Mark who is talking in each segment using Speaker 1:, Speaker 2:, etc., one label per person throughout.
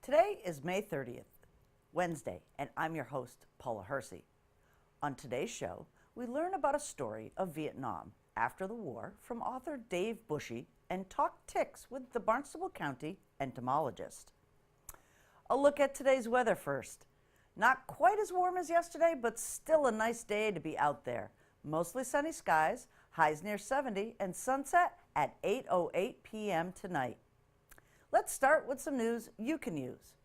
Speaker 1: Today is May 30th, Wednesday, and I'm your host, Paula Hersey. On today's show, we learn about a story of Vietnam after the war from author Dave Bushy and talk ticks with the Barnstable County entomologist. A look at today's weather first. Not quite as warm as yesterday, but still a nice day to be out there. Mostly sunny skies, highs near 70, and sunset at 8:08 p.m. tonight. Let's start with some news you can use.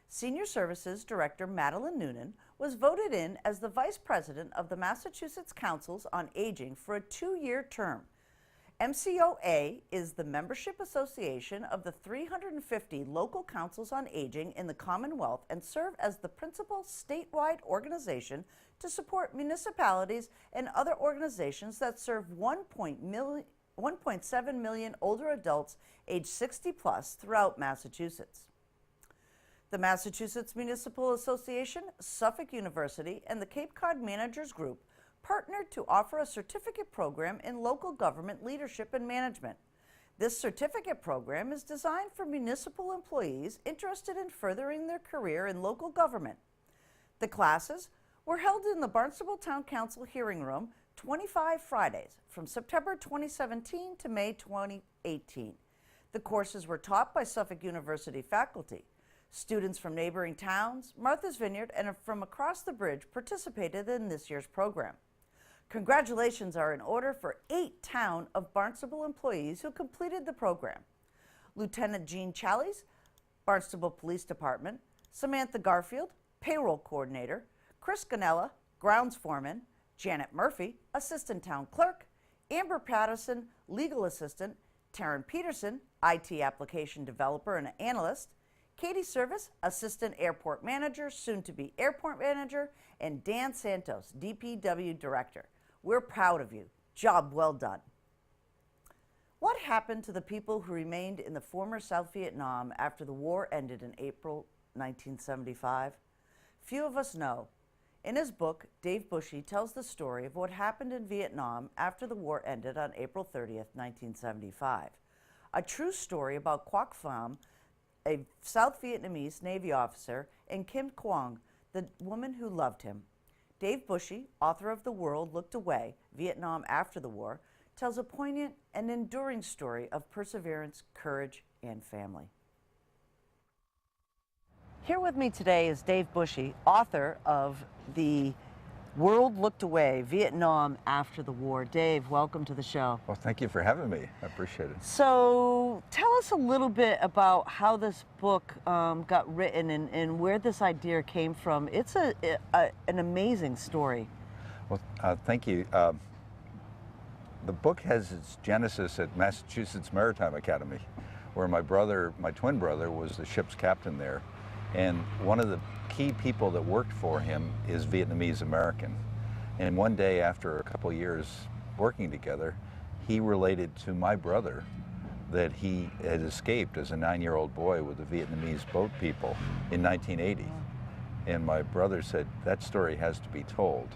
Speaker 1: Senior Services Director Madeline Noonan was voted in as the Vice President of the Massachusetts Councils on Aging for a 2-year term. MCOA is the membership association of the 350 local councils on aging in the Commonwealth and serve as the principal statewide organization to support municipalities and other organizations that serve 1.7 million older adults age 60 plus throughout Massachusetts. The Massachusetts Municipal Association, Suffolk University, and the Cape Cod Managers Group partnered to offer a certificate program in local government leadership and management. This certificate program is designed for municipal employees interested in furthering their career in local government. The classes were held in the Barnstable Town Council hearing room 25 Fridays from September 2017 to May 2018. The courses were taught by Suffolk University faculty. Students from neighboring towns, Martha's Vineyard, and from across the bridge participated in this year's program. Congratulations are in order for 8 town of Barnstable employees who completed the program. Lieutenant Jean Challies, Barnstable Police Department, Samantha Garfield, Payroll Coordinator, Chris Ganella, Grounds Foreman, Janet Murphy, Assistant Town Clerk, Amber Patterson, Legal Assistant, Taryn Peterson, IT Application Developer and Analyst, Katie Service, Assistant Airport Manager, soon-to-be Airport Manager, and Dan Santos, DPW Director. We're proud of you. Job well done. What happened to the people who remained in the former South Vietnam after the war ended in April 1975? Few of us know. In his book, Dave Bushy tells the story of what happened in Vietnam after the war ended on April 30th, 1975. A true story about Quoc Pham, a South Vietnamese Navy officer, and Kim Quang, the woman who loved him. Dave Bushy, author of The World Looked Away, Vietnam After the War, tells a poignant and enduring story of perseverance, courage, and family. Here with me today is Dave Bushy, author of The World Looked Away, Vietnam After the War. Dave, welcome to the show.
Speaker 2: Well, thank you for having me. I appreciate it.
Speaker 1: So tell us a little bit about how this book got written and where this idea came from. It's an amazing story.
Speaker 2: Well, thank you. The book has its genesis at Massachusetts Maritime Academy, where my twin brother, was the ship's captain there. And one of the key people that worked for him is Vietnamese American. And one day, after a couple years working together, he related to my brother that he had escaped as a 9-year-old boy with the Vietnamese boat people in 1980. And my brother said, that story has to be told.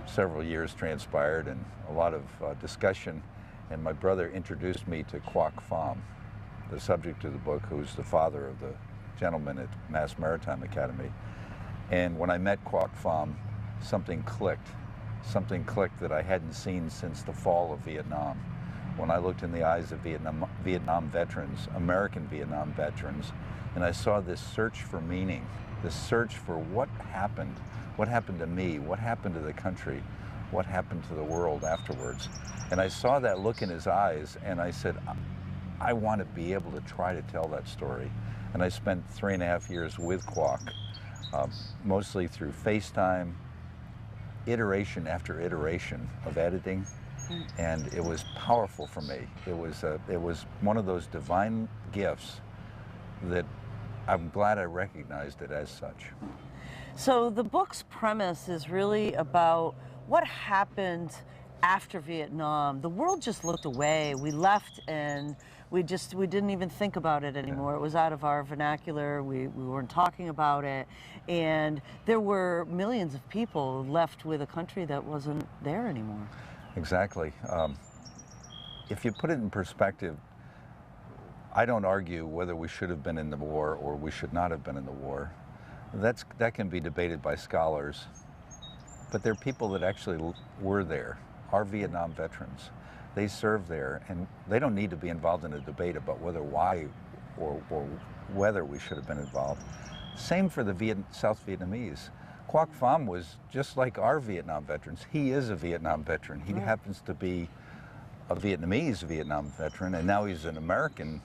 Speaker 2: Several years transpired and a lot of discussion, and my brother introduced me to Quoc Pham, the subject of the book, who's the father of the gentleman at Mass Maritime Academy. And when I met Quoc Pham, something clicked that I hadn't seen since the fall of Vietnam. When I looked in the eyes of Vietnam veterans, American Vietnam veterans, and I saw this search for meaning, this search for what happened to me, what happened to the country, what happened to the world afterwards. And I saw that look in his eyes, and I said, I want to be able to try to tell that story. And I spent 3.5 years with Quoc, mostly through FaceTime, iteration after iteration of editing, and it was powerful for me. It was one of those divine gifts that I'm glad I recognized it as such.
Speaker 1: So the book's premise is really about what happened after Vietnam. The world just looked away. We left and we didn't even think about it anymore. It was out of our vernacular. We weren't talking about it. And there were millions of people left with a country that wasn't there anymore.
Speaker 2: Exactly. If you put it in perspective, I don't argue whether we should have been in the war or we should not have been in the war. That can be debated by scholars. But there are people that actually were there, our Vietnam veterans. They served there, and they don't need to be involved in a debate about why or whether we should have been involved. Same for the South Vietnamese. Quoc Pham was just like our Vietnam veterans. He is a Vietnam veteran. He happens to be a Vietnamese Vietnam veteran, and now he's an American.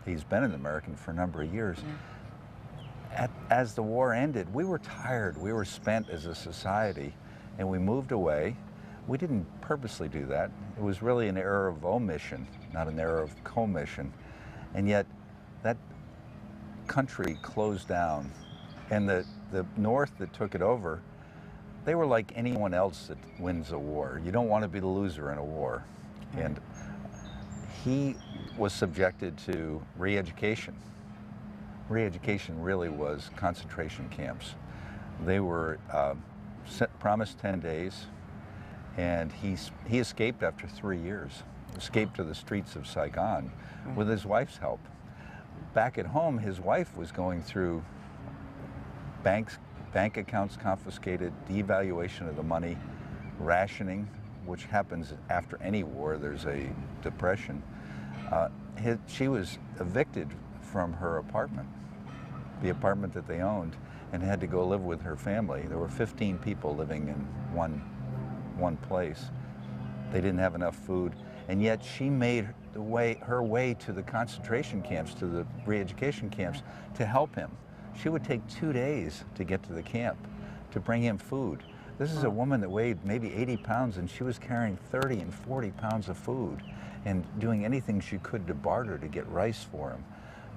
Speaker 2: He's been an American for a number of years. As the war ended, we were tired. We were spent as a society, and we moved away. We didn't purposely do that. It was really an error of omission, not an error of commission. And yet, that country closed down, and the North that took it over, they were like anyone else that wins a war. You don't want to be the loser in a war. And he was subjected to re-education. Re-education really was concentration camps. They were promised 10 days, and he escaped after 3 years, escaped to the streets of Saigon with his wife's help. Back at home, his wife was going through bank accounts confiscated, devaluation of the money, rationing, which happens after any war. There's a depression. She was evicted from her apartment, the apartment that they owned, and had to go live with her family. There were 15 people living in one place. They didn't have enough food, and yet she made her way to the concentration camps, to the re-education camps, to help him. She would take 2 days to get to the camp, to bring him food. This is a woman that weighed maybe 80 pounds, and she was carrying 30 and 40 pounds of food and doing anything she could to barter to get rice for him.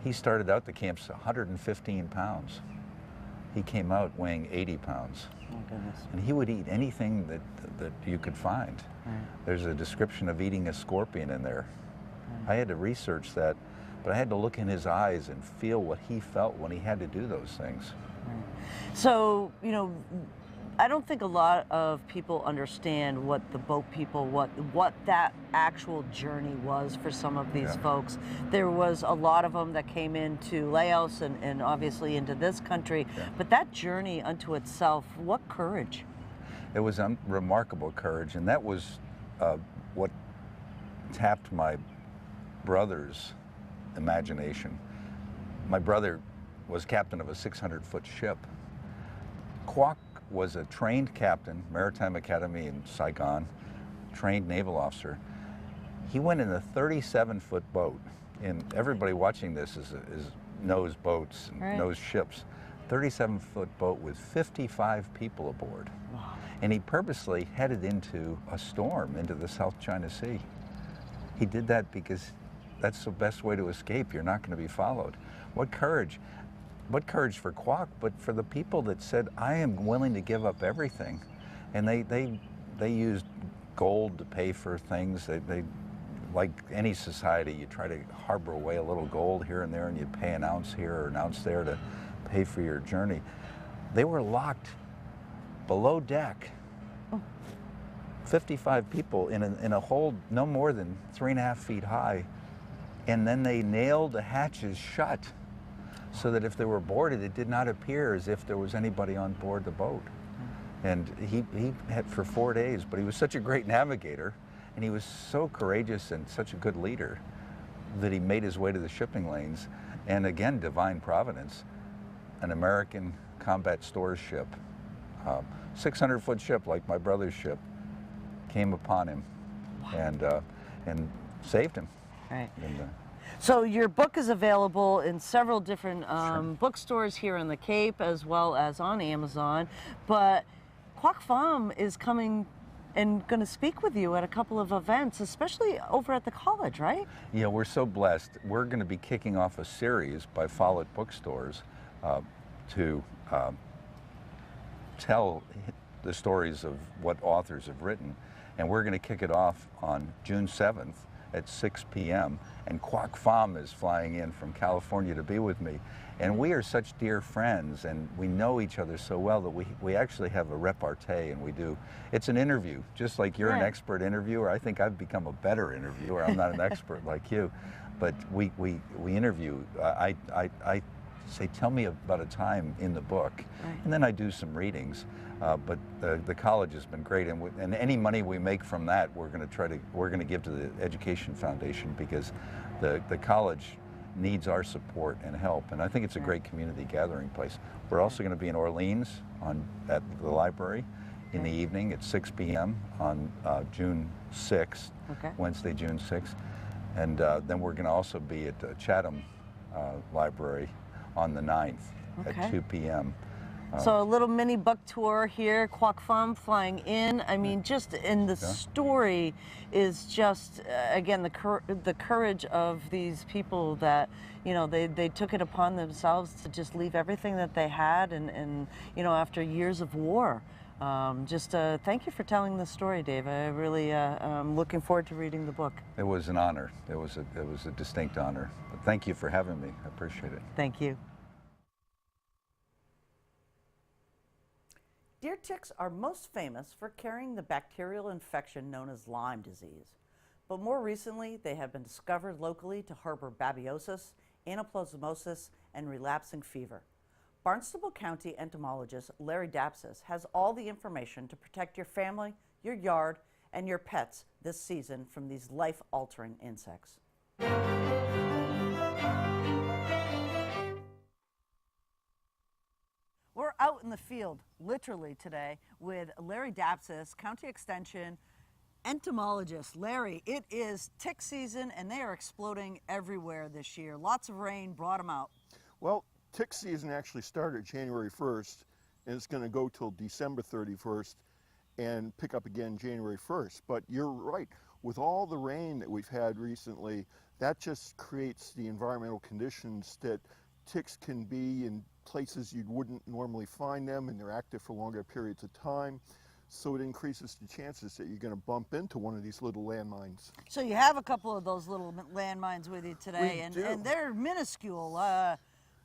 Speaker 2: He started out the camps 115 pounds. He came out weighing 80 pounds.
Speaker 1: Oh, goodness.
Speaker 2: And he would eat anything that you could find. There's a description of eating a scorpion in there. I had to research that, but I had to look in his eyes and feel what he felt when he had to do those things.
Speaker 1: So, you know, I don't think a lot of people understand what the boat people, what that actual journey was for some of these folks. There was a lot of them that came into Laos and obviously into this country, but that journey unto itself, what courage.
Speaker 2: It was remarkable courage, and that was what tapped my brother's imagination. My brother was captain of a 600-foot ship. Quoc was a trained captain, Maritime Academy in Saigon, trained naval officer. He went in a 37-foot boat, and everybody watching this knows boats and knows ships. 37-foot boat with 55 people aboard. Wow. And he purposely headed into a storm, into the South China Sea. He did that because that's the best way to escape. You're not going to be followed. What courage. What courage for Quoc, but for the people that said, I am willing to give up everything. And they used gold to pay for things. They like any society, you try to harbor away a little gold here and there, and you pay an ounce here or an ounce there to pay for your journey. They were locked below deck. 55 people in a hold no more than 3.5 feet high. And then they nailed the hatches shut, so that if they were boarded, it did not appear as if there was anybody on board the boat. And he had for 4 days, but he was such a great navigator, and he was so courageous and such a good leader that he made his way to the shipping lanes. And again, divine providence, an American combat stores ship, 600-foot ship like my brother's ship, came upon him and saved him.
Speaker 1: Right.
Speaker 2: And,
Speaker 1: so your book is available in several different bookstores here in the Cape as well as on Amazon, but Quoc Pham is coming and going to speak with you at a couple of events, especially over at the college, right?
Speaker 2: Yeah, we're so blessed. We're going to be kicking off a series by Follett Bookstores to tell the stories of what authors have written, and we're going to kick it off on June 7th at 6 p.m. and Quoc Pham is flying in from California to be with me. And we are such dear friends, and we know each other so well that we actually have a repartee, and it's an interview. Just like you're an expert interviewer, I think I've become a better interviewer. I'm not an expert like you. but we interview. I say, tell me about a time in the book, and then I do some readings. But the college has been great, and any money we make from that, we're going to give to the Education Foundation, because the college needs our support and help, and I think it's a great community gathering place. We're also going to be in Orleans at the library in the evening at 6 p.m. on June 6th, Wednesday, June 6th, and then we're going to also be at Chatham Library on the 9th at 2 p.m.
Speaker 1: So a little mini book tour here, Quoc Fam flying in. I mean, just in the story is just, again, the courage of these people that, you know, they took it upon themselves to just leave everything that they had, and you know, after years of war. Thank you for telling the story, Dave. I really am looking forward to reading the book.
Speaker 2: It was an honor. It was a distinct honor. But thank you for having me. I appreciate it.
Speaker 1: Thank you.
Speaker 3: Deer ticks are most famous for carrying the bacterial infection known as Lyme disease. But more recently, they have been discovered locally to harbor babiosis, anaplasmosis, and relapsing fever. Barnstable County entomologist Larry Dapsis has all the information to protect your family, your yard, and your pets this season from these life-altering insects. We're out in the field, literally today, with Larry Dapsis, County Extension entomologist. Larry, it is tick season and they are exploding everywhere this year. Lots of rain brought them out.
Speaker 4: Well, tick season actually started January 1st, and it's going to go till December 31st and pick up again January 1st. But you're right, with all the rain that we've had recently, that just creates the environmental conditions that ticks can be in places you wouldn't normally find them, and they're active for longer periods of time. So it increases the chances that you're going to bump into one of these little landmines.
Speaker 1: So you have a couple of those little landmines with you today, and they're minuscule,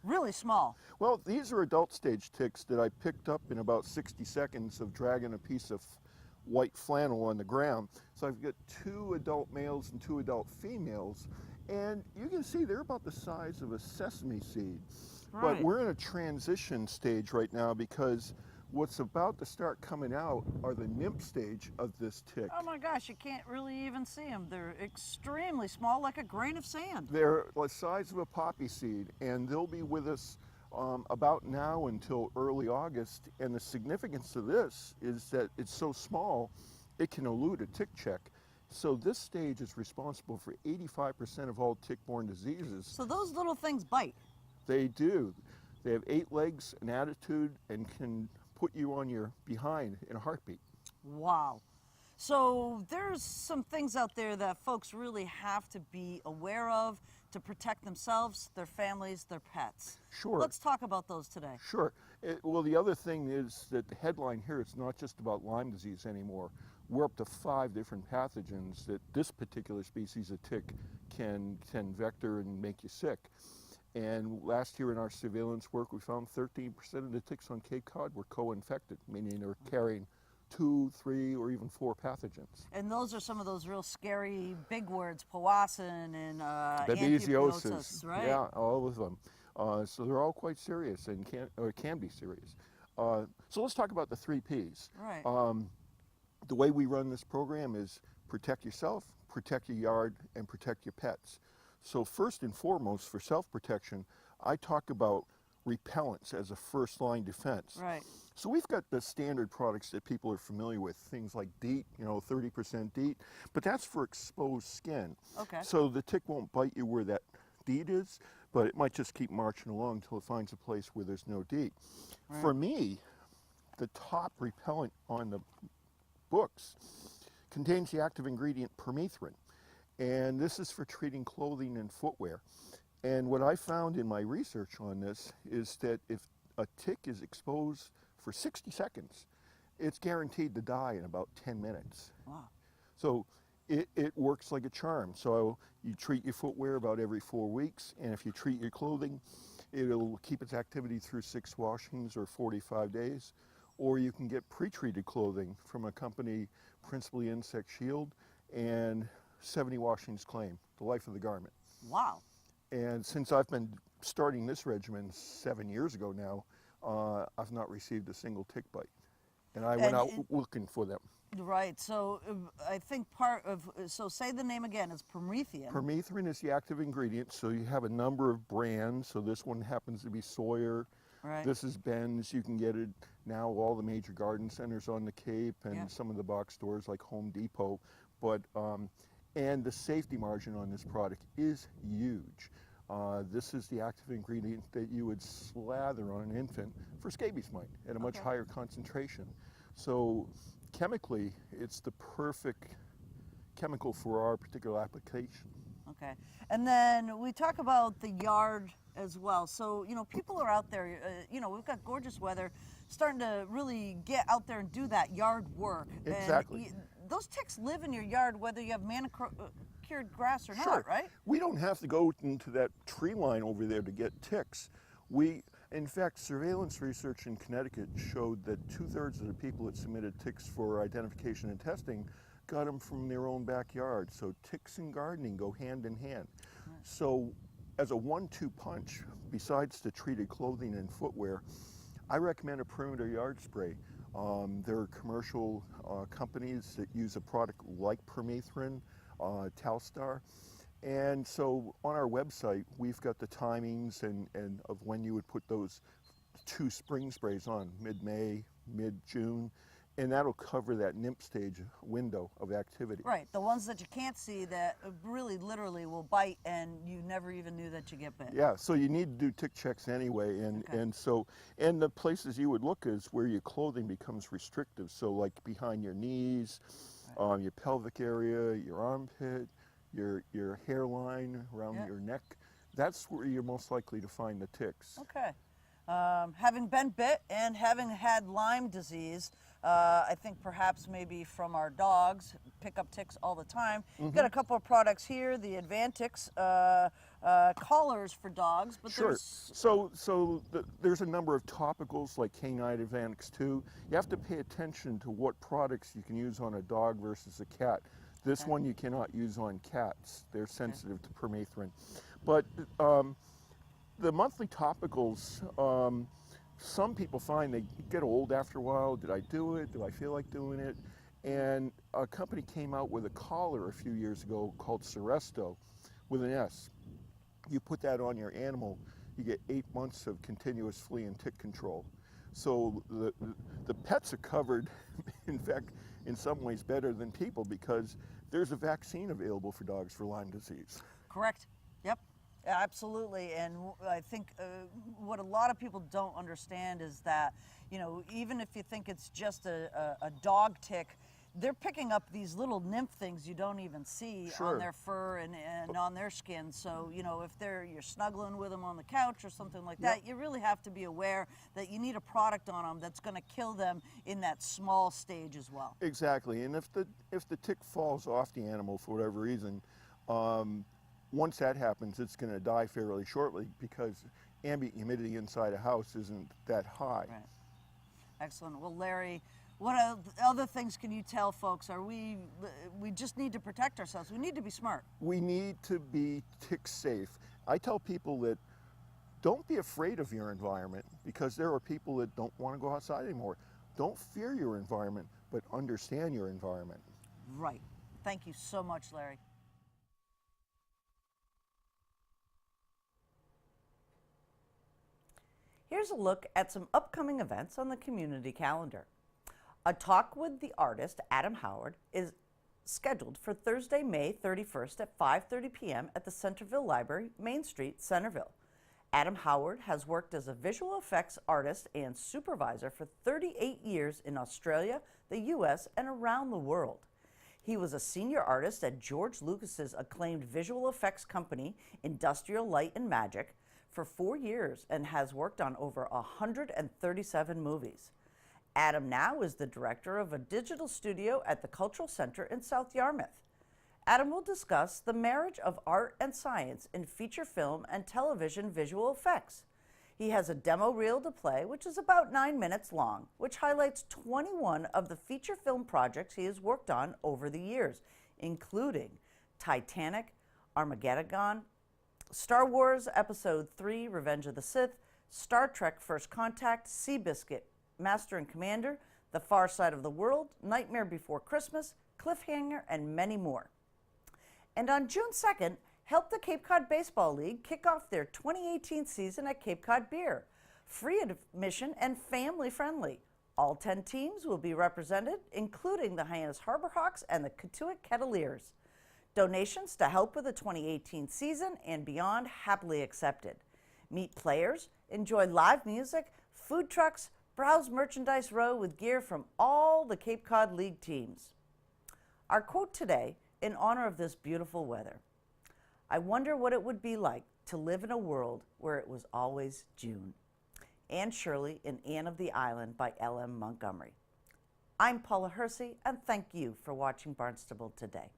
Speaker 1: really small.
Speaker 4: Well, these are adult stage ticks that I picked up in about 60 seconds of dragging a piece of white flannel on the ground. So I've got 2 adult males and 2 adult females, and you can see they're about the size of a sesame seed. But we're in a transition stage right now, because what's about to start coming out are the nymph stage of this tick.
Speaker 1: Oh my gosh, you can't really even see them. They're extremely small, like a grain of sand.
Speaker 4: They're the size of a poppy seed, and they'll be with us about now until early August. And the significance of this is that it's so small, it can elude a tick check. So this stage is responsible for 85% of all tick-borne diseases.
Speaker 1: So those little things bite.
Speaker 4: They do. They have 8 legs, an attitude, and can put you on your behind in a heartbeat.
Speaker 1: Wow. So there's some things out there that folks really have to be aware of to protect themselves, their families, their pets.
Speaker 4: Sure.
Speaker 1: Let's talk about those today.
Speaker 4: Sure. Well, the other thing is that the headline here, it's not just about Lyme disease anymore. We're up to 5 different pathogens that this particular species of tick can vector and make you sick. And last year in our surveillance work, we found 13% of the ticks on Cape Cod were co-infected, meaning they're carrying 2, 3, or even 4 pathogens.
Speaker 1: And those are some of those real scary big words, powassan and
Speaker 4: babesiosis,
Speaker 1: right?
Speaker 4: Yeah, all of them. So they're all quite serious and can be serious. So let's talk about the 3 Ps.
Speaker 1: Right.
Speaker 4: The way we run this program is protect yourself, protect your yard, and protect your pets. So first and foremost, for self-protection, I talk about repellents as a first-line defense.
Speaker 1: Right.
Speaker 4: So we've got the standard products that people are familiar with, things like DEET, 30% DEET, but that's for exposed skin.
Speaker 1: Okay.
Speaker 4: So the tick won't bite you where that DEET is, but it might just keep marching along until it finds a place where there's no DEET. Right. For me, the top repellent on the books contains the active ingredient permethrin. And this is for treating clothing and footwear. And what I found in my research on this is that if a tick is exposed for 60 seconds, it's guaranteed to die in about 10 minutes.
Speaker 1: Wow.
Speaker 4: So it works like a charm. So you treat your footwear about every 4 weeks, and if you treat your clothing, it'll keep its activity through 6 washings or 45 days. Or you can get pre-treated clothing from a company, principally Insect Shield, and 70 washings claim, the life of the garment.
Speaker 1: Wow.
Speaker 4: And since I've been starting this regimen 7 years ago now, I've not received a single tick bite. And I went out looking for them.
Speaker 1: Right. So I think so say the name again. It's permethrin.
Speaker 4: Permethrin is the active ingredient, so you have a number of brands. So this one happens to be Sawyer.
Speaker 1: Right.
Speaker 4: This is Ben's. You can get it now all the major garden centers on the Cape and some of the box stores like Home Depot. But and the safety margin on this product is huge. This is the active ingredient that you would slather on an infant for scabies mite at a much higher concentration. So chemically, it's the perfect chemical for our particular application.
Speaker 1: Okay. And then we talk about the yard as well. So, people are out there, we've got gorgeous weather, starting to really get out there and do that yard work.
Speaker 4: Exactly.
Speaker 1: And those ticks live in your yard whether you have manicured grass or
Speaker 4: Sure.
Speaker 1: not, right?
Speaker 4: We don't have to go into that tree line over there to get ticks. In fact, surveillance research in Connecticut showed that 2/3 of the people that submitted ticks for identification and testing got them from their own backyard. So ticks and gardening go hand in hand. Right. So as a 1-2 punch, besides the treated clothing and footwear, I recommend a perimeter yard spray. There are commercial companies that use a product like permethrin, Talstar. And so on our website, we've got the timings and of when you would put those 2 spring sprays on, mid-May, mid-June, and that'll cover that nymph stage window of activity.
Speaker 1: Right, the ones that you can't see that really literally will bite and you never even knew that you get bit.
Speaker 4: Yeah, so you need to do tick checks anyway, and the places you would look is where your clothing becomes restrictive, so like behind your knees, your pelvic area, your armpit, your hairline around your neck. That's where you're most likely to find the ticks.
Speaker 1: Okay. Having been bit and having had Lyme disease, I think perhaps maybe from our dogs, pick up ticks all the time. We've got a couple of products here, the Advantix collars for dogs. But
Speaker 4: sure. There's a number of topicals like Canine Advantix 2. You have to pay attention to what products you can use on a dog versus a cat. This one you cannot use on cats. They're sensitive to permethrin. But the monthly topicals, some people find they get old after a while. Did I do it? Do I feel like doing it? And a company came out with a collar a few years ago called Seresto with an S. You put that on your animal, you get 8 months of continuous flea and tick control. So the pets are covered, in fact, in some ways better than people because there's a vaccine available for dogs for Lyme disease.
Speaker 1: Correct. Yep. Absolutely, and I think what a lot of people don't understand is that, even if you think it's just a dog tick, they're picking up these little nymph things you don't even see on their fur and on their skin. So, if you're snuggling with them on the couch or something like that, you really have to be aware that you need a product on them that's going to kill them in that small stage as well.
Speaker 4: Exactly, and if the tick falls off the animal for whatever reason, once that happens, it's going to die fairly shortly because ambient humidity inside a house isn't that high.
Speaker 1: Right. Excellent. Well, Larry, what other things can you tell folks? We just need to protect ourselves. We need to be smart.
Speaker 4: We need to be tick safe. I tell people that don't be afraid of your environment because there are people that don't want to go outside anymore. Don't fear your environment, but understand your environment.
Speaker 1: Right. Thank you so much, Larry.
Speaker 3: Here's a look at some upcoming events on the community calendar. A talk with the artist Adam Howard is scheduled for Thursday, May 31st at 5:30 p.m. at the Centerville Library, Main Street, Centerville. Adam Howard has worked as a visual effects artist and supervisor for 38 years in Australia, the U.S., and around the world. He was a senior artist at George Lucas's acclaimed visual effects company, Industrial Light and Magic, for 4 years and has worked on over 137 movies. Adam now is the director of a digital studio at the Cultural Center in South Yarmouth. Adam will discuss the marriage of art and science in feature film and television visual effects. He has a demo reel to play, which is about 9 minutes long, which highlights 21 of the feature film projects he has worked on over the years, including Titanic, Armageddon,
Speaker 1: Star Wars Episode 3, Revenge of the Sith, Star Trek First Contact, Seabiscuit, Master and Commander, The Far Side of the World, Nightmare Before Christmas, Cliffhanger, and many more. And on June 2nd, help the Cape Cod Baseball League kick off their 2018 season at Cape Cod Beer. Free admission and family friendly. All 10 teams will be represented, including the Hyannis Harbor Hawks and the Katuitt Kettleers. Donations to help with the 2018 season and beyond happily accepted. Meet players, enjoy live music, food trucks, browse merchandise row with gear from all the Cape Cod League teams. Our quote today, in honor of this beautiful weather: I wonder what it would be like to live in a world where it was always June. Anne Shirley in Anne of the Island by L.M. Montgomery. I'm Paula Hersey, and thank you for watching Barnstable Today.